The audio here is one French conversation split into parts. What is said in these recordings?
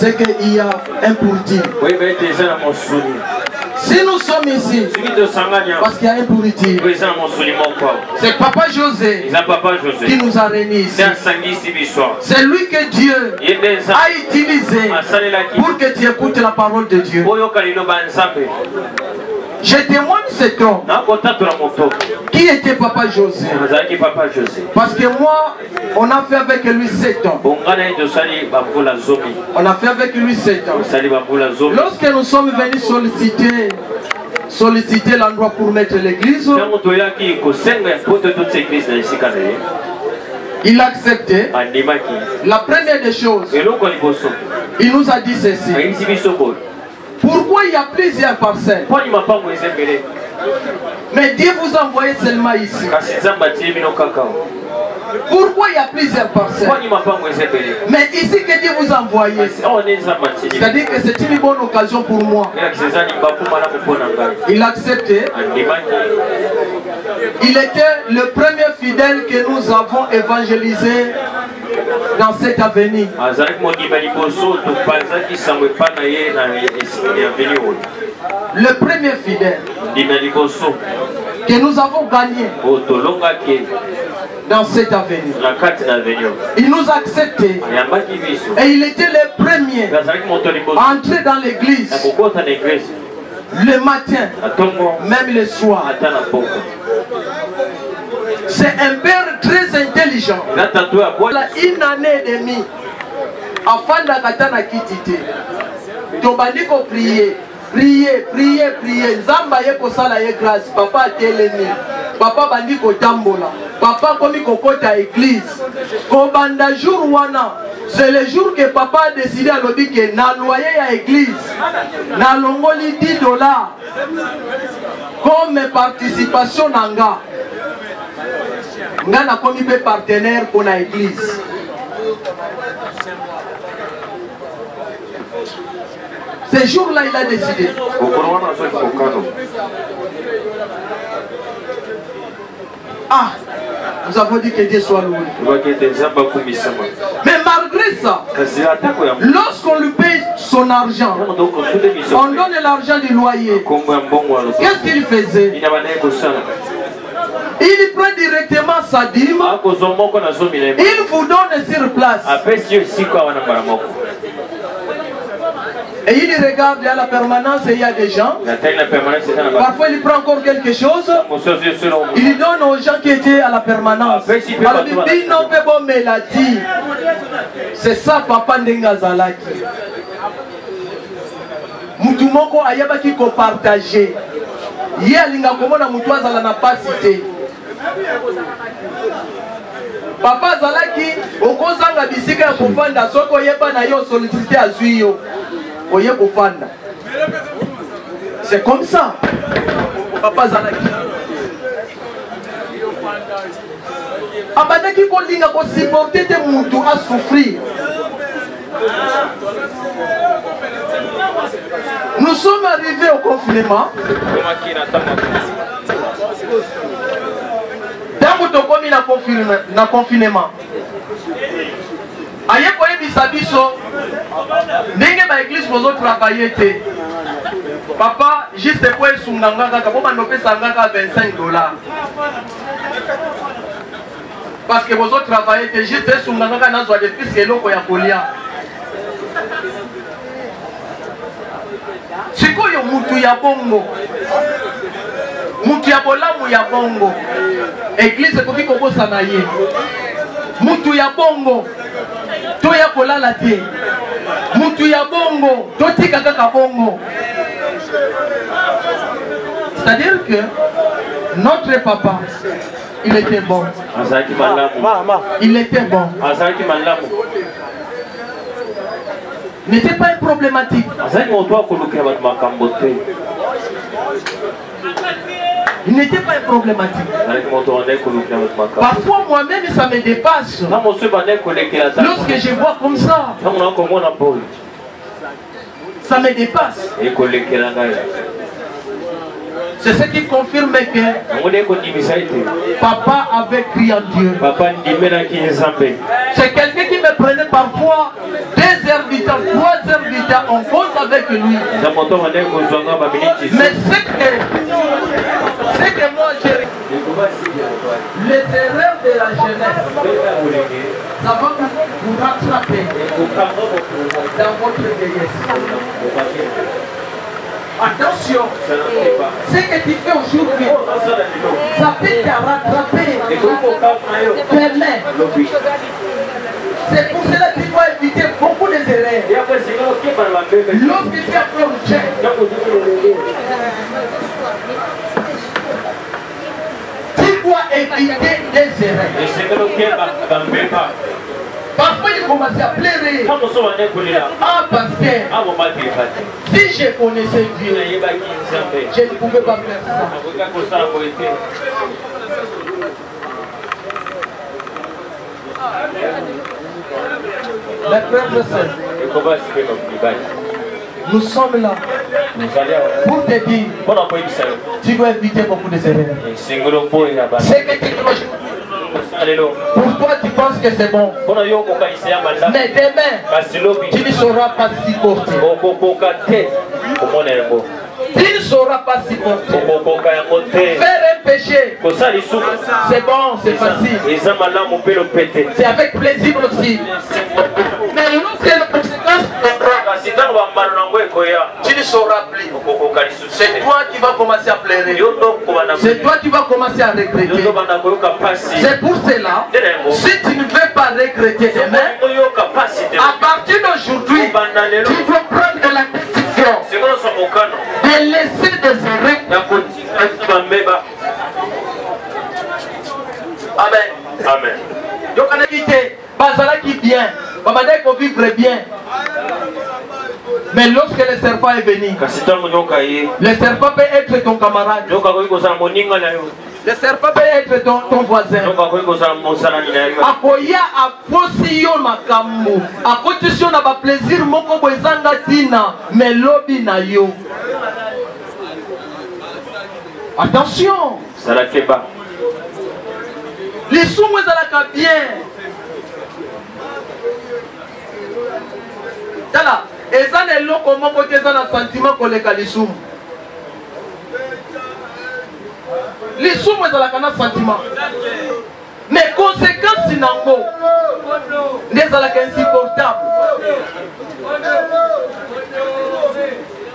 C'est qu'il y a un pourri. Si nous sommes ici, parce qu'il y a un pourriture, c'est Papa José qui nous a réunis ici. C'est lui que Dieu a utilisé pour que tu écoutes la parole de Dieu. Je témoigne cet homme qui était Papa José. Parce que moi, on a fait avec lui 7 ans. On a fait avec lui 7 ans. Lorsque nous sommes venus solliciter l'endroit pour mettre l'église, il a accepté. La première des choses, il nous a dit ceci. Pourquoi il y a plusieurs parcelles? Mais Dieu vous a envoyé seulement ici. Pourquoi il y a plusieurs parcelles? Mais ici que Dieu vous a envoyé, c'est-à-dire que c'est une bonne occasion pour moi. Il a accepté. Il était le premier fidèle que nous avons évangélisé dans cette avenue. Le premier fidèle que nous avons gagné dans cette avenue. Il nous a accepté. Et il était le premier à entrer dans l'église le matin, même le soir. C'est un père très intelligent. Voilà une année et demie. Afin d'Akatana Kitite. Tobandiko prier. Prier. Zamba yeko sala ye grâce. Papa a télémi. Papa bandiko tambola. Papa komi kokota église. Kobanda jour wana. C'est le jour que papa a décidé à l'objet que na loyer à église. Na longoli $10 comme participation nanga. Nga komi pe partenaire pour la église. Ce jour-là, il a décidé. Ah, nous avons dit que Dieu soit loué. Mais malgré ça, lorsqu'on lui paye son argent, on donne l'argent du loyer. Qu'est-ce qu'il faisait? Il prend directement sa dîme. Il vous donne sur place. Et il regarde à la permanence et il y a des gens. Parfois il prend encore quelque chose. Il donne aux gens qui étaient à la permanence. Alors il dit non, mais bon, mais l'a dit. C'est ça, Papa Ndengazalaki. Moutoumoko ayabaki ko partager. Yalinga komona mutuazala na pasité. Papa Zalaki, okozanga bisika ya kofanda soko yeba na yo sollicité azuyo. Oye kofanda. C'est comme ça. Papa Zalaki. Abandaki kolinga ko supporter te mutu à souffrir. Nous sommes arrivés au confinement. Tango tokomi na confinement. Aye koye bisabiso. Ndenge ba église bozo travailler te. Papa juste pour esunganga kaka bo banope sangaka $25. Parce que bozo travailler te juste esunganga kana zwa de fils eloko ya kolia. Sikoyo mutu ya bongo. Mutu ya bolamu ya bongo. Église koki kobosa na ye. Mutu ya bongo. To ya kolala te. Mutu ya bongo. To tika kaka bongo. C'est-à-dire que notre papa, il était bon. Il était bon. N'était pas une problématique. Il n'était pas problématique. Parfois moi-même ça me dépasse. Lorsque je vois comme ça, ça me dépasse. C'est ce qui confirme que papa avait crié à Dieu. C'est quelqu'un qui me prenait parfois 2 heures du temps, 3 heures du temps, on cause avec lui. Mais c'est que moi j'ai les erreurs de la jeunesse, ça va vous rattraper dans votre vieillesse. Attention, ce que tu fais aujourd'hui, ça peut te rattraper demain. C'est pour cela que tu dois éviter beaucoup de erreurs. Lorsque tu as fait un check, tu dois éviter des erreurs. Parfois il commençait à pleurer. Ah, parce que si je connaissais Dieu, je ne pouvais pas faire ça. Mes frères et sœurs, nous sommes là pour te dire, tu dois éviter beaucoup de erreurs. C'est que tu dois. Pour toi tu penses que c'est bon, mais demain tu ne sauras pas s'y porter. Tu ne sauras pas s'y porter. Faire un péché, c'est bon, c'est facile, c'est avec plaisir aussi. Mais lorsque la conséquence, tu ne sauras plus. C'est toi qui vas commencer à pleurer. C'est toi qui vas commencer à regretter. C'est pour cela, si tu ne veux pas regretter demain, à partir d'aujourd'hui, tu dois prendre la décision de laisser des erreurs. Amen. Amen. Donc on a évité, Bazala qui vient, Babadek qu'on vivre bien. Mais lorsque le serpent est venu, le serpent peut être ton camarade. Le serpent peut être ton voisin. Akoya aposi yo makambo. Akoti yo na ba plaisir moko bwezanga tina melobi na yo. Attention. Salakeba. Les soumous ezalaka bien. Tala, eza na eloko moko te eza na sentiment koleka lisumu. Lisumu ezalaka na sentiment. Mais conséquence nango nde ezalaka insupportable.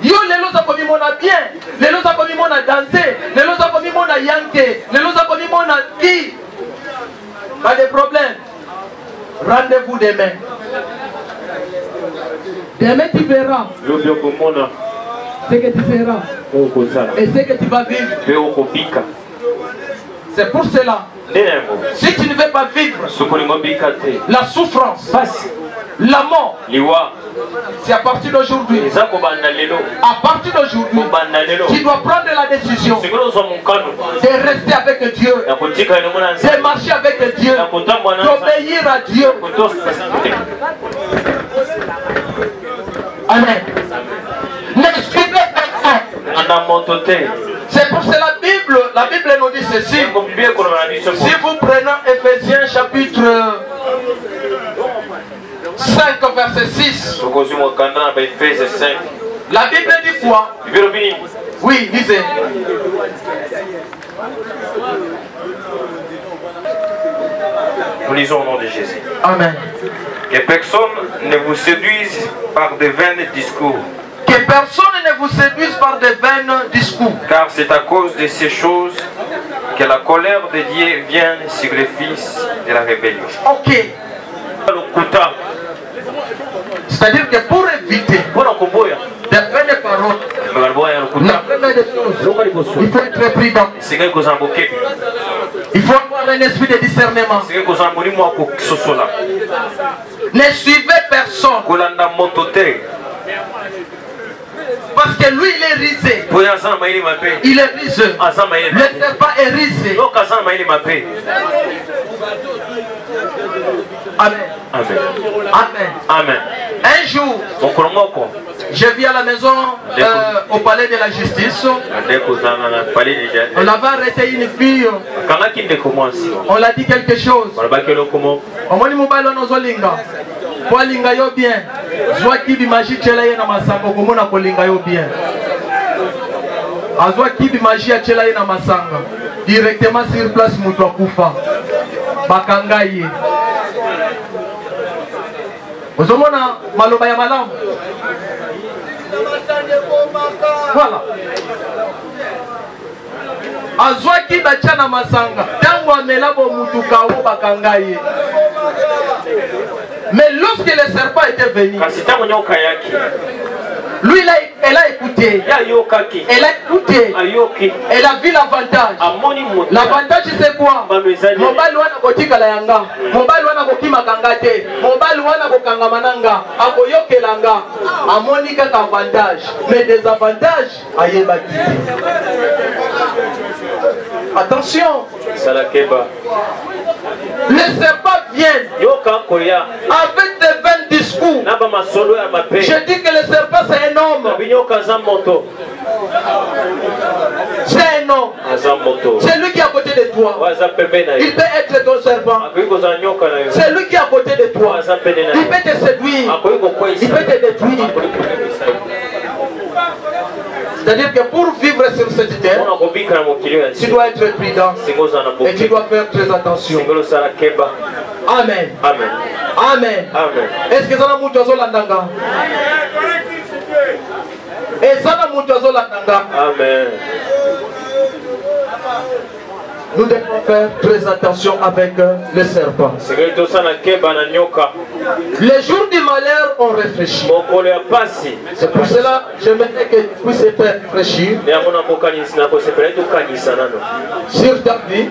Yo lelo za komimona bien, lelo za komimona danser, lelo za komimona yanke, lelo za komimona qui. Pas de problème. Rendez-vous demain. Demain tu verras ce que tu feras et ce que tu vas vivre. C'est pour cela, si tu ne veux pas vivre la souffrance, la mort, c'est à partir d'aujourd'hui. À partir d'aujourd'hui, tu dois prendre la décision de rester avec Dieu, de marcher avec Dieu, d'obéir à Dieu. Amen. Ne suivez personne. C'est pour cela la Bible nous dit ceci. Si vous prenez Ephésiens chapitre 5 verset 6. La Bible dit quoi? Oui, lisez. Nous lisons au nom de Jésus. Amen. Que personne ne vous séduise par de vains discours. Que personne ne vous séduise par de vains discours. Car c'est à cause de ces choses que la colère de Dieu vient sur les fils de la rébellion. Ok. C'est-à-dire que pour éviter de vaines paroles, la première des choses, il faut être prudent. Il faut avoir un esprit de discernement. Ne suivez personne. Parce que lui, il est risé. Il est risé. Le serpent est risé. Amen. Amen. Amen. Amen. Un jour, je vis à la maison au palais de la justice. On avait arrêté une fille. On l'a dit quelque chose. On m'a dit mobile on ozolinga. Pour linga yo bien. Soit qui bi magie chela ye na masanga komona ko linga yo bien. Azwa qui bi magie chela ye na masanga. Directement sur place mutu akufa. Bakanga ye. Ozomona maloba ya malamu. Voilà. Azwa qui bacha na masanga. Tango amela bo mutu kawo bakanga ye. Mais lorsque le serpent était venu, lui elle a écouté. Elle a écouté. Elle a vu l'avantage. L'avantage c'est quoi? Mobile wana kotika la yanga. Mobile wana kokima kangate. Mobile wana kokanga mananga. Akoyokelanga. Amoni kaka avantage. Mais des avantages ayeba kiti. Attention. Le serpent vient avec des vains discours. Je dis que le serpent c'est un homme. C'est un homme. C'est lui qui est à côté de toi. Il peut être ton serpent. C'est lui qui est à côté de toi. Il peut te séduire. Il peut te détruire. C'est-à-dire que pour vivre sur cette terre, tu dois être prudent et tu dois faire très attention. Amen. Amen. Amen. Est-ce que ça n'a pas landanga? Et ça n'a pas landanga? Amen. Nous devons faire très attention avec le serpent. Les jours du malheur ont réfléchi. C'est pour cela que je m'aimerais que tu puisses réfléchir sur ta vie,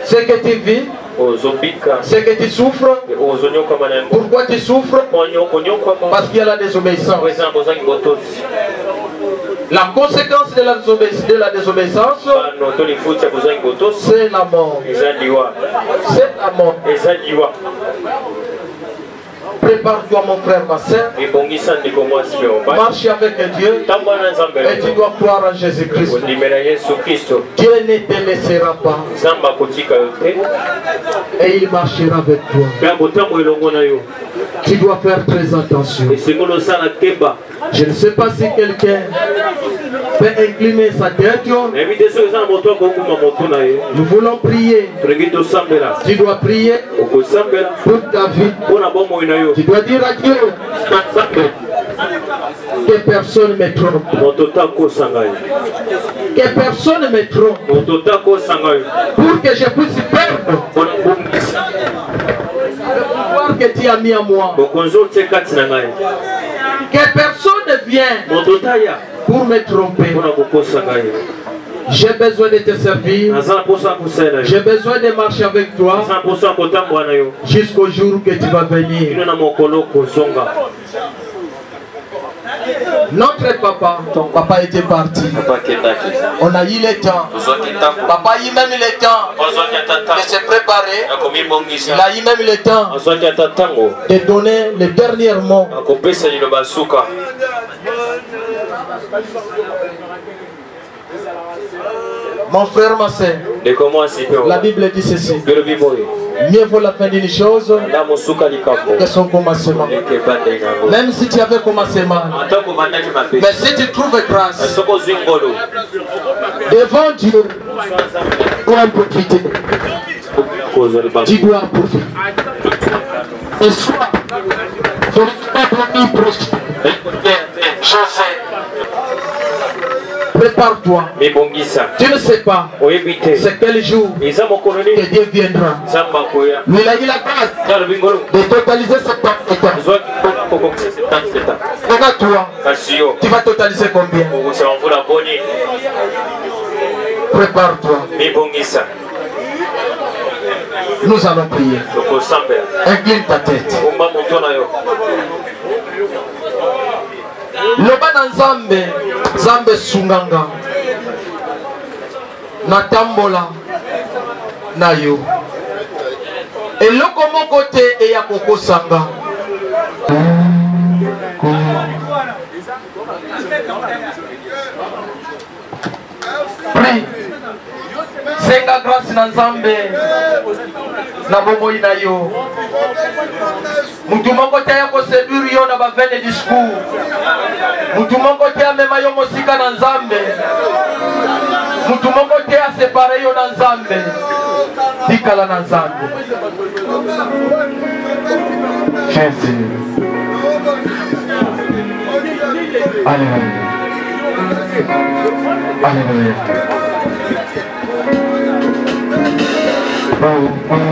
ce que tu vis, ce que tu souffres. Pourquoi tu souffres? Parce qu'il y a la désobéissance. La conséquence de la désobéissance, c'est la mort. C'est la mort. Prépare-toi mon frère, ma soeur. Marche avec Dieu. Et tu dois croire en Jésus-Christ. Dieu ne te laissera pas. Et il marchera avec toi. Tu dois faire très attention. Je ne sais pas si quelqu'un peut incliner sa tête. Nous voulons prier. Tu dois prier toute ta vie. Tu dois dire à Dieu que personne ne me trompe. Que personne ne me trompe. Pour que je puisse perdre le pouvoir que tu as mis en moi. Que personne ne vienne pour me tromper. J'ai besoin de te servir. J'ai besoin de marcher avec toi jusqu'au jour que tu vas venir. Notre papa, ton papa était parti. On a eu le temps. Papa a eu même le temps de se préparer. Il a eu même le temps de donner le dernier mot. Mon frère, ma soeur, la Bible dit ceci. Mieux vaut la fin d'une chose que son commencement. Même si tu avais commencé mal, mais si tu trouves grâce devant Dieu, tu dois en profiter. Tu dois en profiter. Et soit, je ne suis pas promis proche. Je sais. Prépare-toi. Tu ne sais pas c'est quel jour que Dieu viendra. Mais il a eu la grâce de totaliser cette étape. Regarde-toi. Tu vas totaliser combien? Prépare-toi. Nous allons prier. Incline ta tête. loba na nzambe nzambe sunganga natambola na yo eloko moko te eya kokosanga senga grâce na nzambe na bomoi na yo mutu moko te ya koseduire yo na bavene discours mutu moko te amema yo mosika na nzambe mutu moko te asepare yo na nzambe tikala na nzambe Jésus. Alléluia. Alléluia. Hallelujah.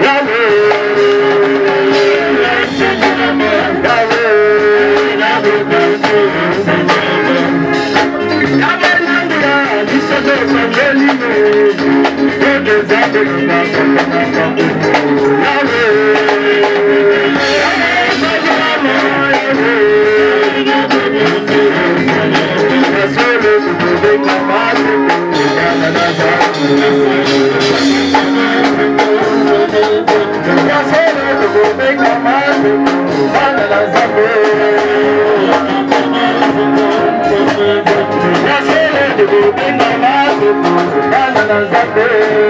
Yahweh, Nzambe